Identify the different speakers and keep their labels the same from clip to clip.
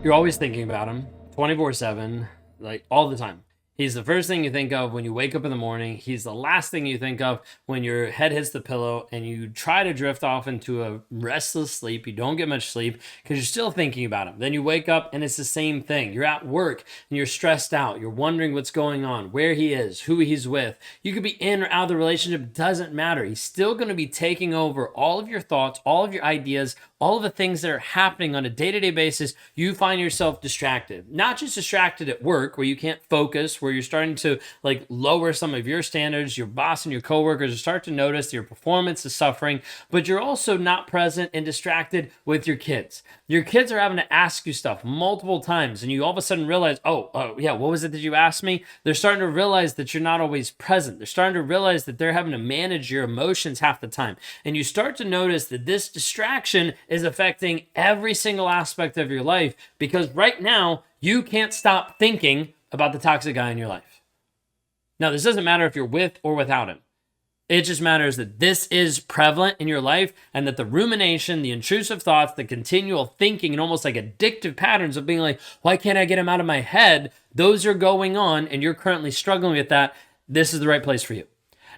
Speaker 1: You're always thinking about him 24/7, like all the time. He's the first thing you think of when you wake up in the morning. He's the last thing you think of when your head hits the pillow and you try to drift off into a restless sleep. You don't get much sleep because you're still thinking about him. Then you wake up and it's the same thing. You're at work and you're stressed out. You're wondering what's going on, where he is, who he's with. You could be in or out of the relationship, doesn't matter. He's still going to be taking over all of your thoughts, all of your ideas, all of the things that are happening on a day-to-day basis. You find yourself distracted, not just distracted at work where you can't focus, where you're starting to like lower some of your standards. Your boss and your coworkers start to notice your performance is suffering, but you're also not present and distracted with your kids. Your kids are having to ask you stuff multiple times and you all of a sudden realize, oh yeah, what was it that you asked me? They're starting to realize that you're not always present. They're starting to realize that they're having to manage your emotions half the time. And you start to notice that this distraction is affecting every single aspect of your life because right now you can't stop thinking about the toxic guy in your life. Now, this doesn't matter if you're with or without him. It just matters that this is prevalent in your life and that the rumination, the intrusive thoughts, the continual thinking, and almost like addictive patterns of being like, why can't I get him out of my head? Those are going on and you're currently struggling with that. This is the right place for you.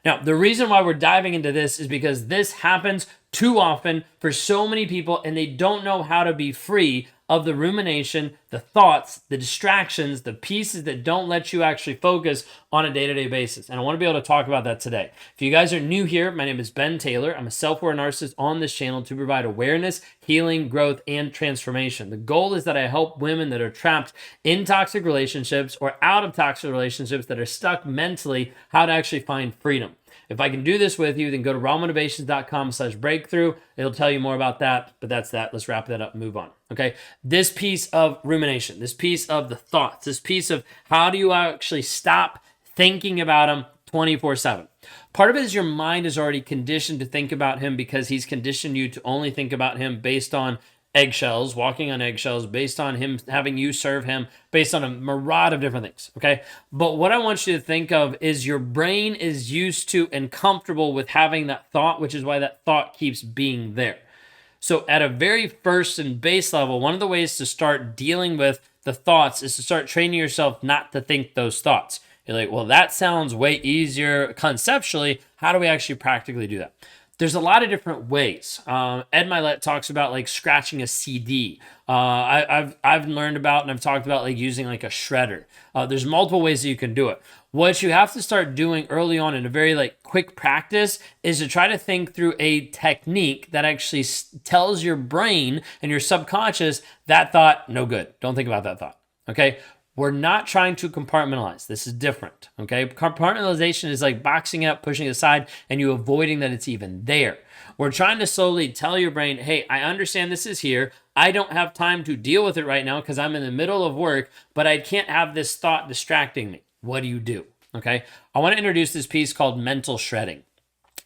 Speaker 1: Now, the reason why we're diving into this is because this happens too often for so many people and they don't know how to be free of the rumination, the thoughts, the distractions, the pieces that don't let you actually focus on a day-to-day basis. And I want to be able to talk about that today. If you guys are new here, my name is Ben Taylor. I'm a self-aware narcissist on this channel to provide awareness, healing, growth, and transformation. The goal is that I help women that are trapped in toxic relationships or out of toxic relationships that are stuck mentally, how to actually find freedom. If I can do this with you, then go to rawmotivations.com/breakthrough. It'll tell you more about that, but that's that. Let's wrap that up and move on. Okay. This piece of rumination, this piece of the thoughts, this piece of how do you actually stop thinking about him 24/7. Part of it is your mind is already conditioned to think about him because he's conditioned you to only think about him based on eggshells, walking on eggshells, based on him having you serve him, based on a myriad of different things, okay? But what I want you to think of is your brain is used to and comfortable with having that thought, which is why that thought keeps being there. So at a very first and base level, one of the ways to start dealing with the thoughts is to start training yourself not to think those thoughts. You're like, well, that sounds way easier conceptually. How do we actually practically do that? There's a lot of different ways. Ed Milet talks about like scratching a CD. I've learned about and I've talked about like using like a shredder. There's multiple ways that you can do it. What you have to start doing early on in a very like quick practice is to try to think through a technique that actually tells your brain and your subconscious that thought, no good. Don't think about that thought. Okay. We're not trying to compartmentalize. This is different, okay? Compartmentalization is like boxing it up, pushing it aside, and you avoiding that it's even there. We're trying to slowly tell your brain, hey, I understand this is here. I don't have time to deal with it right now because I'm in the middle of work, but I can't have this thought distracting me. What do you do, okay? I want to introduce this piece called mental shredding.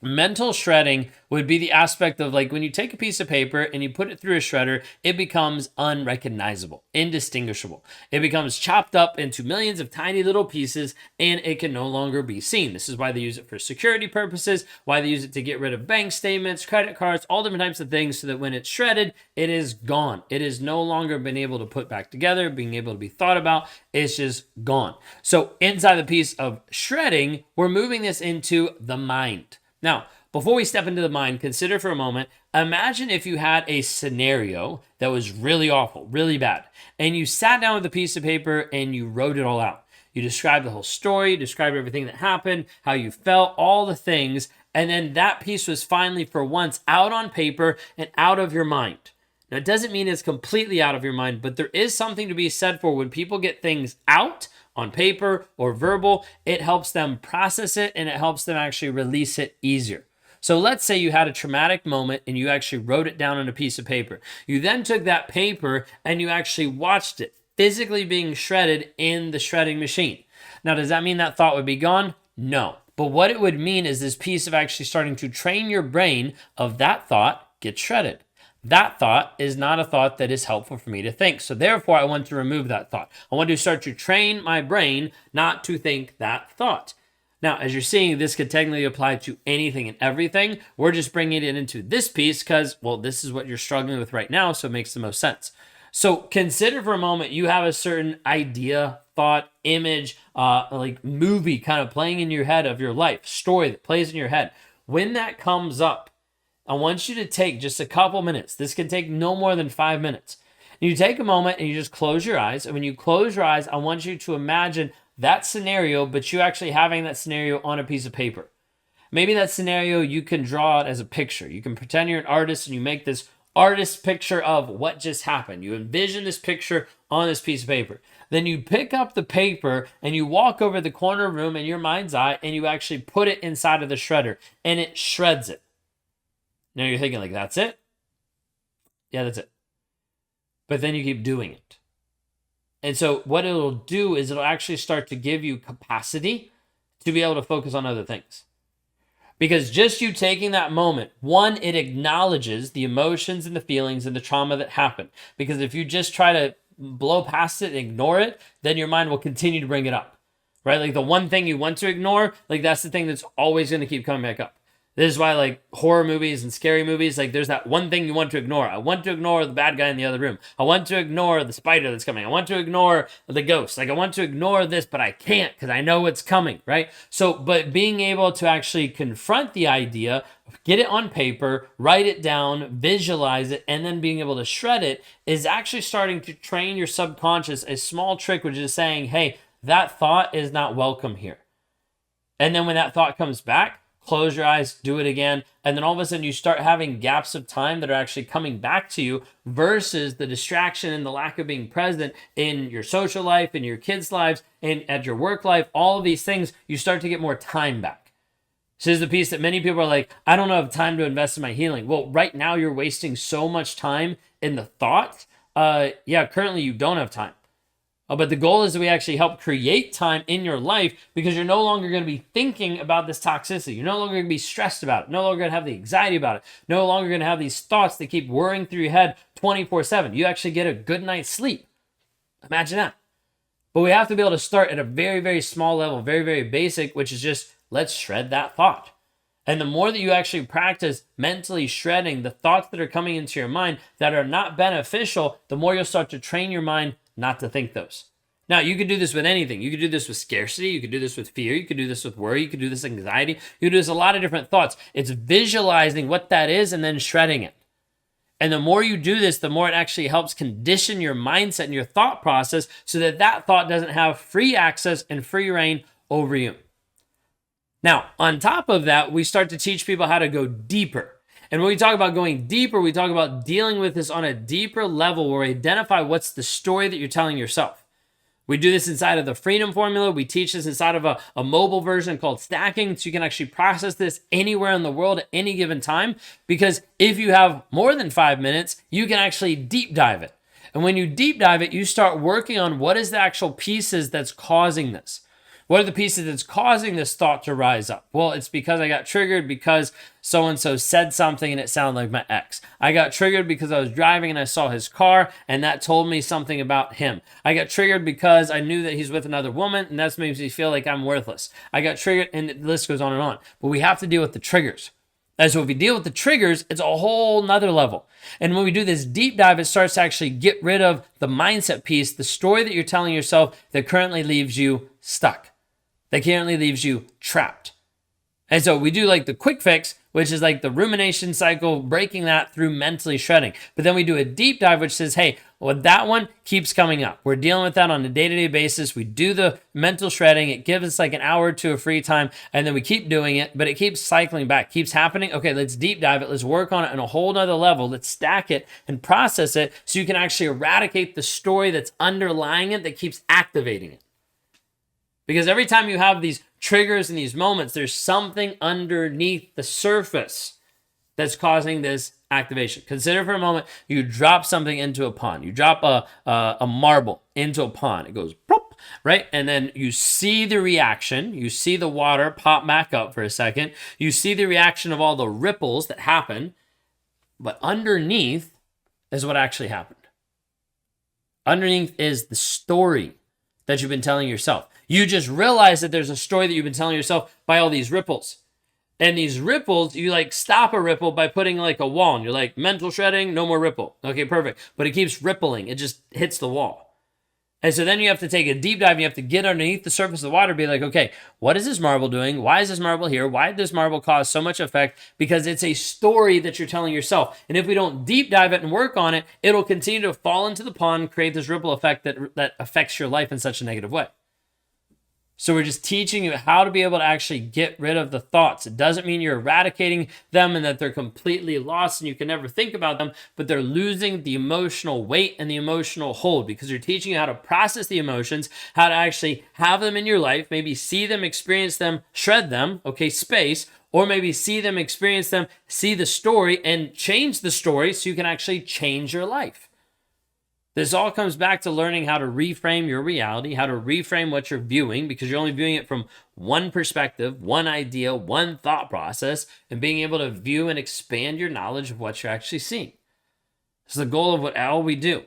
Speaker 1: Mental shredding would be the aspect of like when you take a piece of paper and you put it through a shredder, it becomes unrecognizable, indistinguishable. It becomes chopped up into millions of tiny little pieces and it can no longer be seen. This is why they use it for security purposes, why they use it to get rid of bank statements, credit cards, all different types of things so that when it's shredded, it is gone. It is no longer been able to put back together, being able to be thought about. It's just gone. So inside the piece of shredding, we're moving this into the mind. Now, before we step into the mind, consider for a moment, imagine if you had a scenario that was really awful, really bad, and you sat down with a piece of paper and you wrote it all out. You described the whole story, described everything that happened, how you felt, all the things, and then that piece was finally for once out on paper and out of your mind. Now, it doesn't mean it's completely out of your mind, but there is something to be said for when people get things out on paper or verbal, it helps them process it and it helps them actually release it easier. So let's say you had a traumatic moment and you actually wrote it down on a piece of paper. You then took that paper and you actually watched it physically being shredded in the shredding machine. Now, does that mean that thought would be gone? No. But what it would mean is this piece of actually starting to train your brain of that thought gets shredded. That thought is not a thought that is helpful for me to think. So therefore, I want to remove that thought. I want to start to train my brain not to think that thought. Now, as you're seeing, this could technically apply to anything and everything. We're just bringing it into this piece because, well, this is what you're struggling with right now, so it makes the most sense. So consider for a moment you have a certain idea, thought, image, like movie kind of playing in your head of your life, story that plays in your head. When that comes up, I want you to take just a couple minutes. This can take no more than 5 minutes. You take a moment and you just close your eyes. And when you close your eyes, I want you to imagine that scenario, but you actually having that scenario on a piece of paper. Maybe that scenario you can draw it as a picture. You can pretend you're an artist and you make this artist picture of what just happened. You envision this picture on this piece of paper. Then you pick up the paper and you walk over the corner room in your mind's eye and you actually put it inside of the shredder and it shreds it. Now you're thinking like, that's it? Yeah, that's it. But then you keep doing it. And so what it'll do is it'll actually start to give you capacity to be able to focus on other things. Because just you taking that moment, one, it acknowledges the emotions and the feelings and the trauma that happened. Because if you just try to blow past it and ignore it, then your mind will continue to bring it up, right? Like the one thing you want to ignore, like that's the thing that's always going to keep coming back up. This is why like horror movies and scary movies, like there's that one thing you want to ignore. I want to ignore the bad guy in the other room. I want to ignore the spider that's coming. I want to ignore the ghost. Like I want to ignore this, but I can't because I know it's coming, right? So, but being able to actually confront the idea, get it on paper, write it down, visualize it, and then being able to shred it is actually starting to train your subconscious a small trick, which is saying, hey, that thought is not welcome here. And then when that thought comes back, close your eyes, do it again, and then all of a sudden you start having gaps of time that are actually coming back to you versus the distraction and the lack of being present in your social life, in your kids' lives, and at your work life. All of these things, you start to get more time back. So this is the piece that many people are like, I don't have time to invest in my healing. Well, right now you're wasting so much time in the thought. Currently you don't have time. But the goal is that we actually help create time in your life because you're no longer going to be thinking about this toxicity. You're no longer going to be stressed about it. No longer going to have the anxiety about it. No longer going to have these thoughts that keep whirring through your head 24/7. You actually get a good night's sleep. Imagine that. But we have to be able to start at a very, very small level, very, very basic, which is just let's shred that thought. And the more that you actually practice mentally shredding the thoughts that are coming into your mind that are not beneficial, the more you'll start to train your mind not to think those. Now, you could do this with anything. You could do this with scarcity. You could do this with fear. You could do this with worry. You could do this with anxiety. You could do this with a lot of different thoughts. It's visualizing what that is and then shredding it. And the more you do this, the more it actually helps condition your mindset and your thought process so that that thought doesn't have free access and free reign over you. Now, on top of that, we start to teach people how to go deeper. And when we talk about going deeper, we talk about dealing with this on a deeper level where we identify what's the story that you're telling yourself. We do this inside of the Freedom Formula. We teach this inside of a mobile version called Stacking, so you can actually process this anywhere in the world at any given time. Because if you have more than 5 minutes, you can actually deep dive it. And when you deep dive it, you start working on what is the actual pieces that's causing this. What are the pieces that's causing this thought to rise up? Well, it's because I got triggered because so-and-so said something and it sounded like my ex. I got triggered because I was driving and I saw his car and that told me something about him. I got triggered because I knew that he's with another woman and that makes me feel like I'm worthless. I got triggered, and the list goes on and on. But we have to deal with the triggers. And so if we deal with the triggers, it's a whole nother level. And when we do this deep dive, it starts to actually get rid of the mindset piece, the story that you're telling yourself that currently leaves you stuck. That currently leaves you trapped. And so we do like the quick fix, which is like the rumination cycle, breaking that through mentally shredding. But then we do a deep dive, which says, hey, well, that one keeps coming up. We're dealing with that on a day-to-day basis. We do the mental shredding. It gives us like an hour or two of free time, and then we keep doing it, but it keeps cycling back, keeps happening. Okay, let's deep dive it. Let's work on it on a whole nother level. Let's stack it and process it so you can actually eradicate the story that's underlying it that keeps activating it. Because every time you have these triggers and these moments, there's something underneath the surface that's causing this activation. Consider for a moment, you drop something into a pond. You drop a marble into a pond. It goes plop, right? And then you see the reaction. You see the water pop back up for a second. You see the reaction of all the ripples that happen. But underneath is what actually happened. Underneath is the story that you've been telling yourself. You just realize that there's a story that you've been telling yourself by all these ripples. And these ripples, you like stop a ripple by putting like a wall. And you're like, mental shredding, no more ripple. Okay, perfect. But it keeps rippling. It just hits the wall. And so then you have to take a deep dive and you have to get underneath the surface of the water, be like, okay, what is this marble doing? Why is this marble here? Why did this marble cause so much effect? Because it's a story that you're telling yourself. And if we don't deep dive it and work on it, it'll continue to fall into the pond, create this ripple effect that affects your life in such a negative way. So we're just teaching you how to be able to actually get rid of the thoughts. It doesn't mean you're eradicating them and that they're completely lost and you can never think about them, but they're losing the emotional weight and the emotional hold because you're teaching you how to process the emotions, how to actually have them in your life, maybe see them, experience them, shred them, okay, space, or maybe see them, experience them, see the story and change the story so you can actually change your life. This all comes back to learning how to reframe your reality, how to reframe what you're viewing, because you're only viewing it from one perspective, one idea, one thought process, and being able to view and expand your knowledge of what you're actually seeing. This is the goal of what all we do.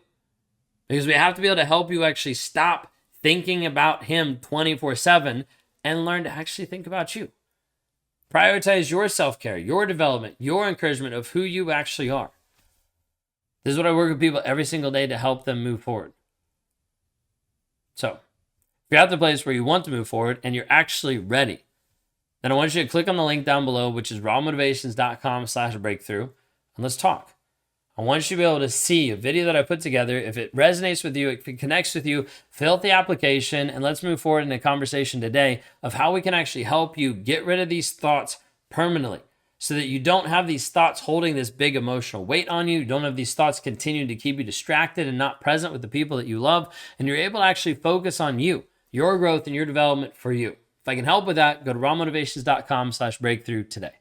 Speaker 1: Because we have to be able to help you actually stop thinking about him 24/7 and learn to actually think about you. Prioritize your self-care, your development, your encouragement of who you actually are. This is what I work with people every single day to help them move forward. So, if you're at the place where you want to move forward and you're actually ready, then I want you to click on the link down below, which is rawmotivations.com/breakthrough, and let's talk. I want you to be able to see a video that I put together. If it resonates with you, if it connects with you, fill out the application, and let's move forward in a conversation today of how we can actually help you get rid of these thoughts permanently, so that you don't have these thoughts holding this big emotional weight on you. You don't have these thoughts continuing to keep you distracted and not present with the people that you love. And you're able to actually focus on you, your growth and your development for you. If I can help with that, go to rawmotivations.com/breakthrough today.